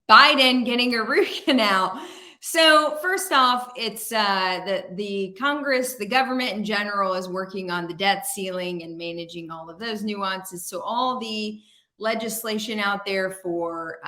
Biden getting a root canal. So first off, it's the Congress, the government in general is working on the debt ceiling and managing all of those nuances. So all the legislation out there for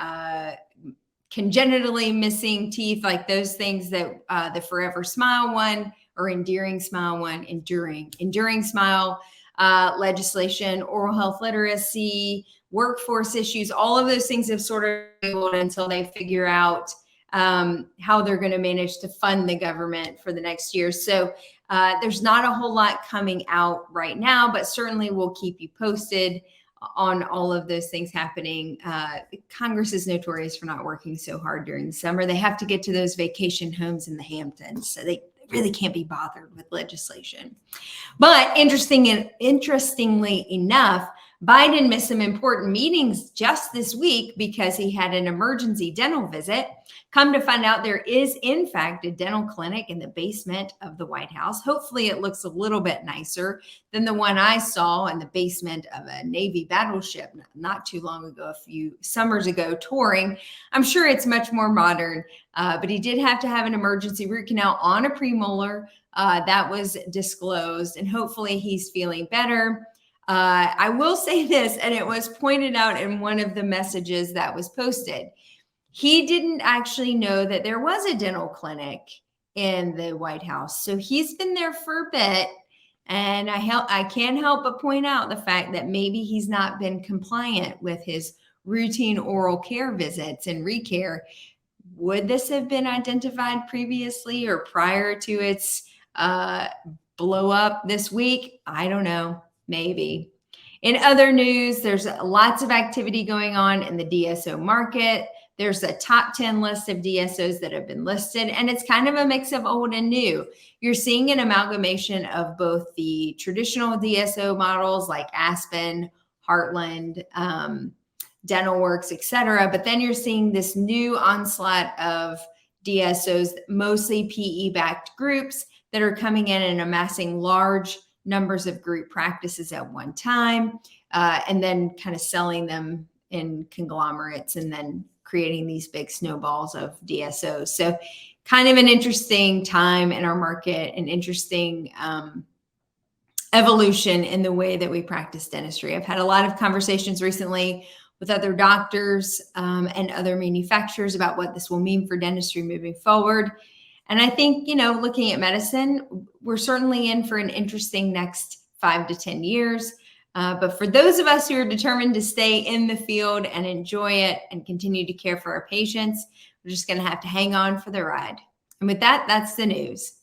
congenitally missing teeth, like those things that the Forever Smile one or Endearing Smile one, Enduring Smile legislation, oral health literacy, workforce issues, all of those things have sort of failed until they figure out how they're going to manage to fund the government for the next year. So there's not a whole lot coming out right now, but certainly we'll keep you posted on all of those things happening. Congress is notorious for not working so hard during the summer. They have to get to those vacation homes in the Hamptons, so they really can't be bothered with legislation. But interestingly enough, Biden missed some important meetings just this week because he had an emergency dental visit. Come to find out, there is, in fact, a dental clinic in the basement of the White House. Hopefully, it looks a little bit nicer than the one I saw in the basement of a Navy battleship not too long ago, a few summers ago, touring. I'm sure it's much more modern, but he did have to have an emergency root canal on a premolar. That was disclosed, and hopefully he's feeling better. I will say this, and it was pointed out in one of the messages that was posted. He didn't actually know that there was a dental clinic in the White House. So he's been there for a bit. And I can't help but point out the fact that maybe he's not been compliant with his routine oral care visits and recare. Would this have been identified previously or prior to its blow up this week? I don't know. Maybe. In other news, there's lots of activity going on in the DSO market. There's a top 10 list of DSOs that have been listed, and it's kind of a mix of old and new. You're seeing an amalgamation of both the traditional DSO models like Aspen, Heartland, DentalWorks, et cetera, but then you're seeing this new onslaught of DSOs, mostly PE-backed groups that are coming in and amassing large numbers of group practices at one time, and then kind of selling them in conglomerates and then creating these big snowballs of DSOs. So kind of an interesting time in our market, an interesting evolution in the way that we practice dentistry. I've had a lot of conversations recently with other doctors and other manufacturers about what this will mean for dentistry moving forward. And I think, looking at medicine, we're certainly in for an interesting next 5 to 10 years. But for those of us who are determined to stay in the field and enjoy it and continue to care for our patients, we're just going to have to hang on for the ride. And with that, that's the news.